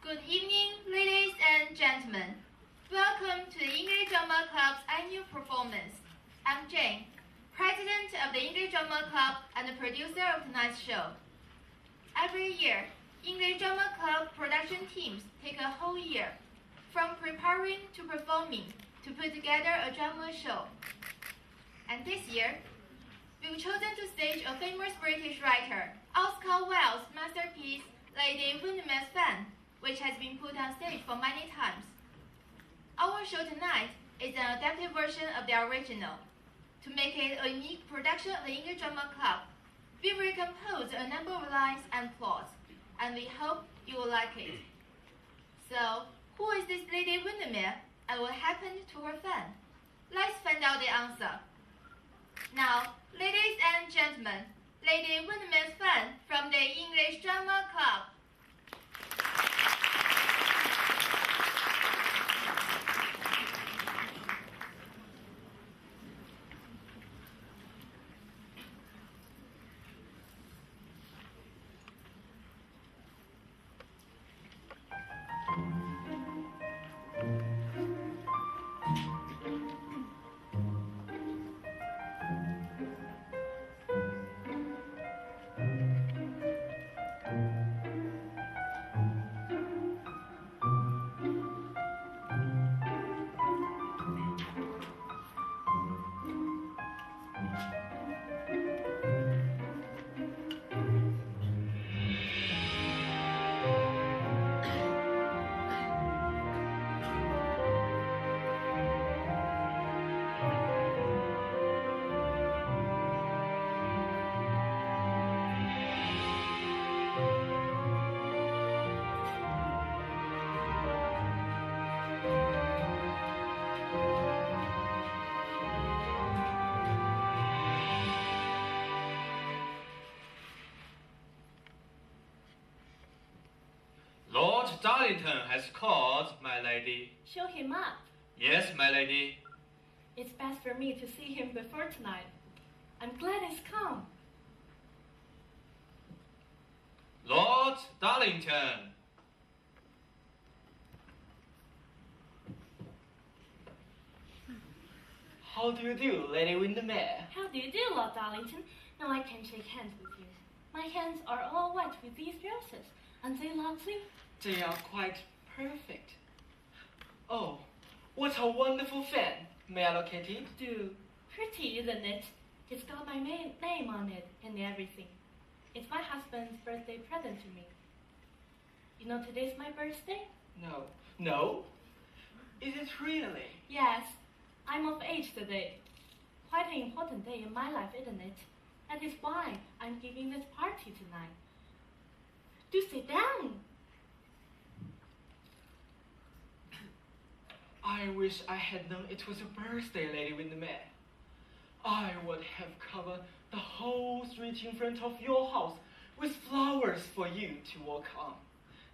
Good evening, ladies and gentlemen. Welcome to the English Drama Club's annual performance. I'm Jane, president of the English Drama Club and the producer of tonight's show. Every year, English Drama Club production teams take a whole year, from preparing to performing, to put together a drama show. And this year, we've chosen to stage a famous British writer, Oscar Wilde's masterpiece, Lady Windermere's Fan, which has been put on stage for many times. Our show tonight is an adapted version of the original. To make it a unique production of the English Drama Club, we recomposed a number of lines and plots, and we hope you will like it. So, who is this Lady Windermere, and what happened to her fan? Let's find out the answer. Now, ladies and gentlemen, Lady Windermere's Fan from the English Drama Club. Lord Darlington has called, my lady. Show him up. Yes, my lady. It's best for me to see him before tonight. I'm glad he's come. Lord Darlington. How do you do, Lady Windermere? How do you do, Lord Darlington? Now I can shake hands with you. My hands are all wet with these roses. Aren't they lovely? They are quite perfect. Oh, what a wonderful fan. May I locate it? Do. Pretty, isn't it? It's got my name on it and everything. It's my husband's birthday present to me. You know today's my birthday? No. No? Is it really? Yes. I'm of age today. Quite an important day in my life, isn't it? That is why I'm giving this party tonight. Do sit down. I wish I had known it was your birthday, Lady Windermere. I would have covered the whole street in front of your house with flowers for you to walk on.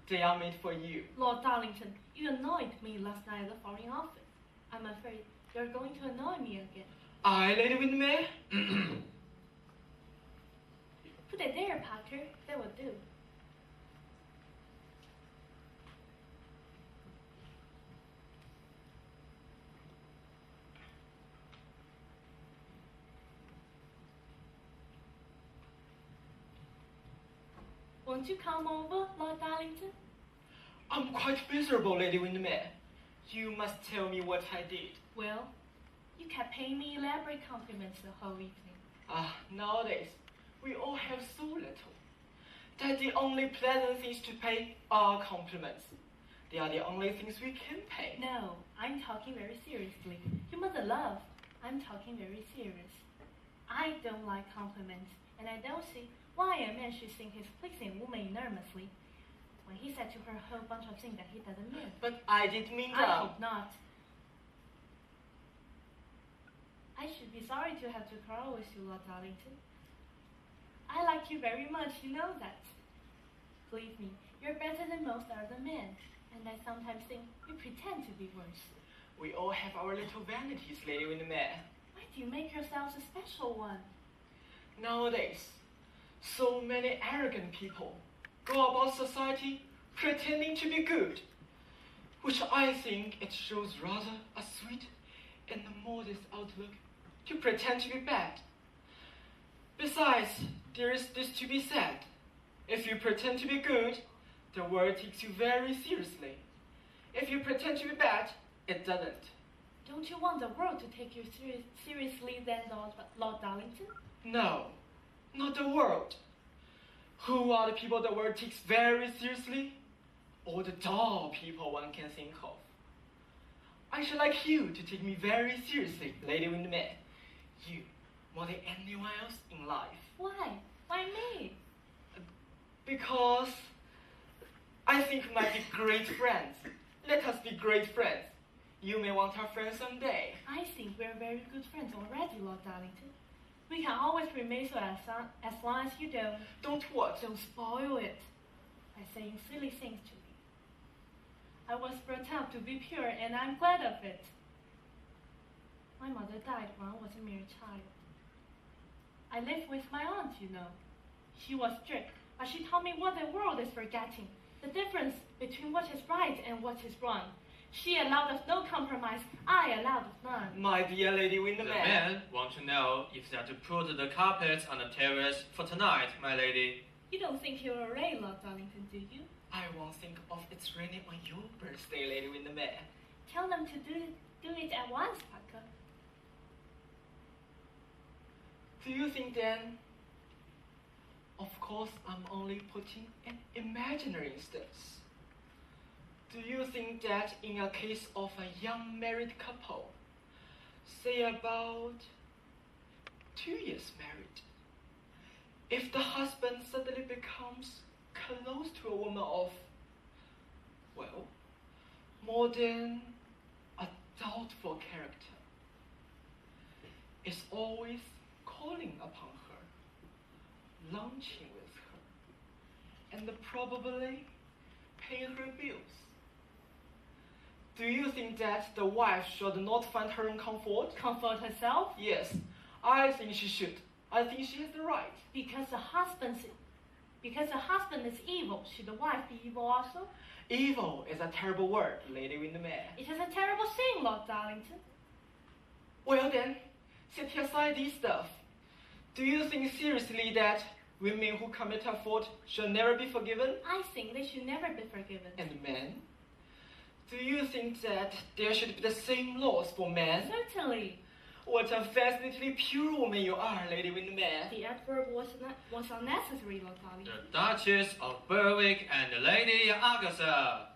They are made for you. Lord Darlington, you annoyed me last night at the foreign office. I'm afraid you're going to annoy me again. I, Lady Windermere? Put it there, Parker. That will do. Won't you come over, Lord Darlington? I'm quite miserable, Lady Windermere. You must tell me what I did. Well, you kept paying me elaborate compliments the whole evening. Nowadays, we all have so little that the only pleasant things to pay are compliments. They are the only things we can pay. No, I'm talking very seriously. You mother love. I'm talking very serious. I don't like compliments, and I don't see why a man should think he's pleasing a woman enormously when he said to her a whole bunch of things that he doesn't mean. But I did mean I that. hope not. I should be sorry to have to quarrel with you, Lord Darlington. I like you very much, you know that. Believe me, you're better than most other men, and I sometimes think you pretend to be worse. We all have our little vanities, Lady Windermere. Why do you make yourselves a special one? Nowadays, so many arrogant people go about society pretending to be good, which I think it shows rather a sweet and modest outlook to pretend to be bad. Besides, there is this to be said. If you pretend to be good, the world takes you very seriously. If you pretend to be bad, it doesn't. Don't you want the world to take you seriously then, Lord Darlington? No, not the world. Who are the people the world takes very seriously? All the dull people one can think of. I should like you to take me very seriously, Lady Windmere. You, more than anyone else in life. Why? Why me? Because I think we might be great friends. Let us be great friends. You may want our friends someday. I think we're very good friends already, Lord Darlington. We can always remain so as long as you don't. Don't what? Don't spoil it by saying silly things to me. I was brought up to be pure, and I'm glad of it. My mother died when I was a mere child. I lived with my aunt, you know. She was strict, but she taught me what the world is forgetting, the difference between what is right and what is wrong. She allowed us no compromise, I allowed us none. My dear Lady The Windmere. men want to know if they are to put the carpets on the terrace for tonight, my lady. You don't think he'll array, Lord Darlington, do you? I won't think of it's raining on your birthday, Lady Windmere. Tell them to do it at once, Parker. Do you think then? Of course, I'm only putting an imaginary instance. Do you think that in a case of a young married couple, say about 2 years married, if the husband suddenly becomes close to a woman of, well, more than a doubtful character, is always calling upon her, lunching with her, and probably paying her bills, do you think that the wife should not find her own comfort? Comfort herself? Yes, I think she should. I think she has the right. Because the husband is evil, should the wife be evil also? Evil is a terrible word, Lady Windmere. It is a terrible thing, Lord Darlington. Well then, set aside this stuff. Do you think seriously that women who commit a fault should never be forgiven? I think they should never be forgiven. And men? Do you think that there should be the same laws for men? Certainly. What a fascinatingly pure woman you are, Lady Windmere. The adverb was unnecessary, Lord Darlington. The Duchess of Berwick and Lady Agatha.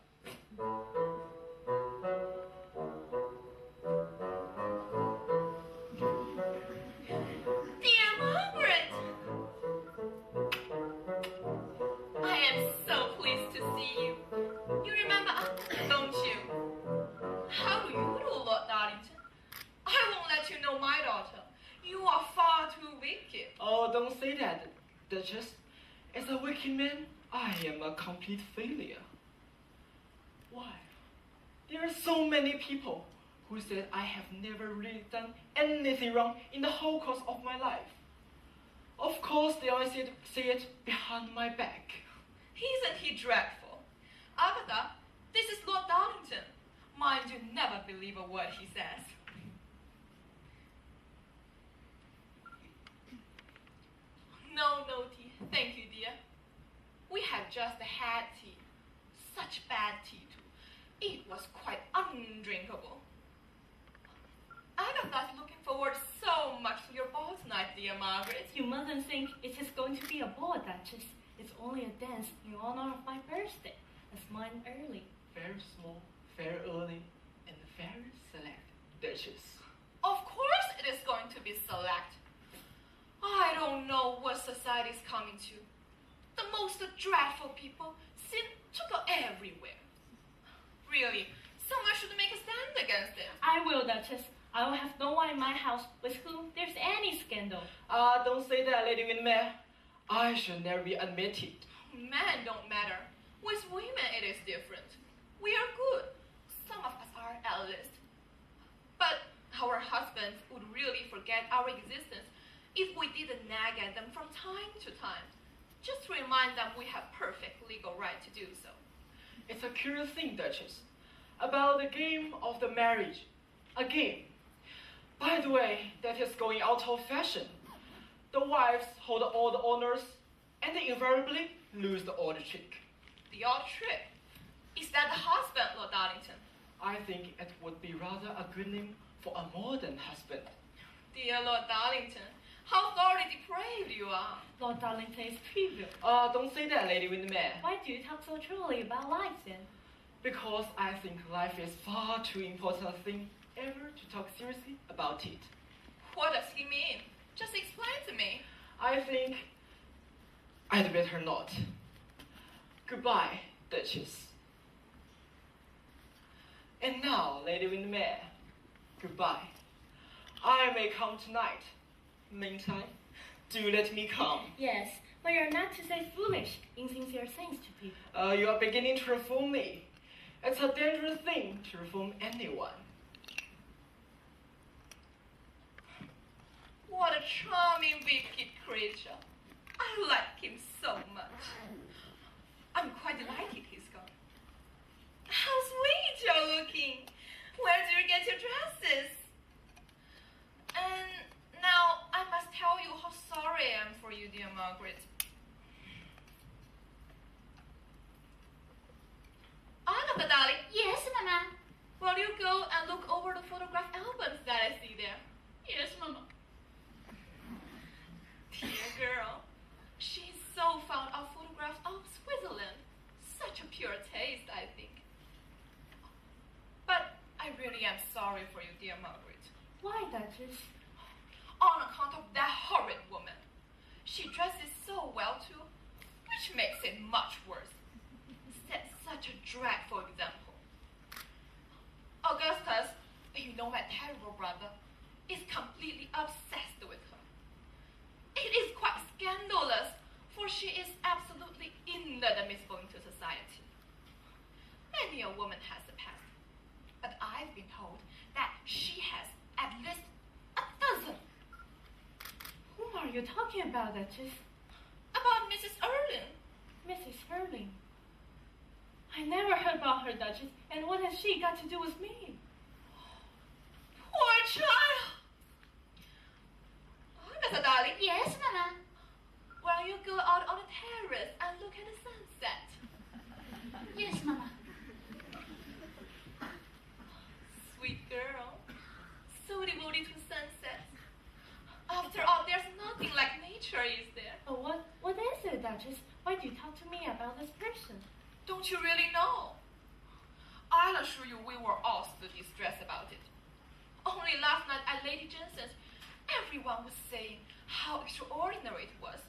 Dear Margaret! I am so pleased to see you. You remember us, don't you? How do you do, Lord Darlington? I won't let you know my daughter. You are far too wicked. Oh, don't say that, Duchess. As a wicked man, I am a complete failure. Why? There are so many people who said I have never really done anything wrong in the whole course of my life. Of course, they always say it behind my back. Isn't he dreadful? Agatha, this is Lord Darlington. Mind you, never believe a word he says. No, tea. Thank you, dear. We had just had tea. Such bad tea, too. It was quite undrinkable. Agatha's looking forward so much to your ball tonight, dear Margaret. You mustn't think it is going to be a ball, Duchess. It's only a dance in honor of my birthday, as mine early. Very small, very early, and very select, Duchess. Of course it is going to be select. I don't know what society is coming to. The most dreadful people seem to go everywhere. Really, someone should make a stand against it. I will, Duchess. I will have no one in my house with whom there's any scandal. Don't say that, Lady Windmere. I shall never be admitted. Men don't matter. With women it is different. We are good. Some of us are at least. But our husbands would really forget our existence if we didn't nag at them from time to time, just to remind them we have perfect legal right to do so. It's a curious thing, Duchess, about the game of the marriage. A game. By the way, that is going out of fashion. The wives hold all the honors, and they invariably lose all the trick. The odd trick? Is that the husband, Lord Darlington? I think it would be rather a good name for a modern husband. Dear Lord Darlington, how thoroughly depraved you are. Lord Darlington is trivial. Don't say that, Lady Windermere. Why do you talk so truly about life then? Because I think life is far too important a thing ever to talk seriously about it. What does he mean? Just explain to me. I think I'd better not. Goodbye, Duchess. And now, Lady Windermere, goodbye. I may come tonight. Meantime, do let me come. Yes, but you're not to say foolish, insincere things to people. You are beginning to reform me. It's a dangerous thing to reform anyone. What a charming, wicked creature. I like him so much. I'm quite delighted he's gone. How sweet you're looking. Where do you get your dresses? And now I must tell you how sorry I am for you, dear Margaret. Anna, darling. Yes, Mama. Will you go and look over the photograph albums that I see there? Yes, Mama. Dear girl, she's so fond of photographs of Switzerland. Such a pure taste, I think. But I really am sorry for you, dear Margaret. Why, Duchess? On account of that horrid woman. She dresses so well, too, which makes it much worse. Set such a drag, for example. Augustus, you know my terrible brother, is completely obsessed with her. It is quite scandalous, for she is absolutely inadmissible into society. Many a woman has a past, but I've been told that she has at least a dozen. Whom are you talking about, Duchess? About Mrs. Erlin. Mrs. Hurling. I never heard about her, Duchess, and what has she got to do with me? Poor child! Agatha, darling, Yes, Mama. will you go out on the terrace and look at the sunset? Yes, Mama. Sweet girl, so devoted to sunsets. After all, there's nothing like nature, is there? Oh, what is it, Duchess? Why do you talk to me about this person? Don't you really know? I'll assure you we were all so distressed about it. Only last night at Lady Jensen's, everyone was saying how extraordinary it was.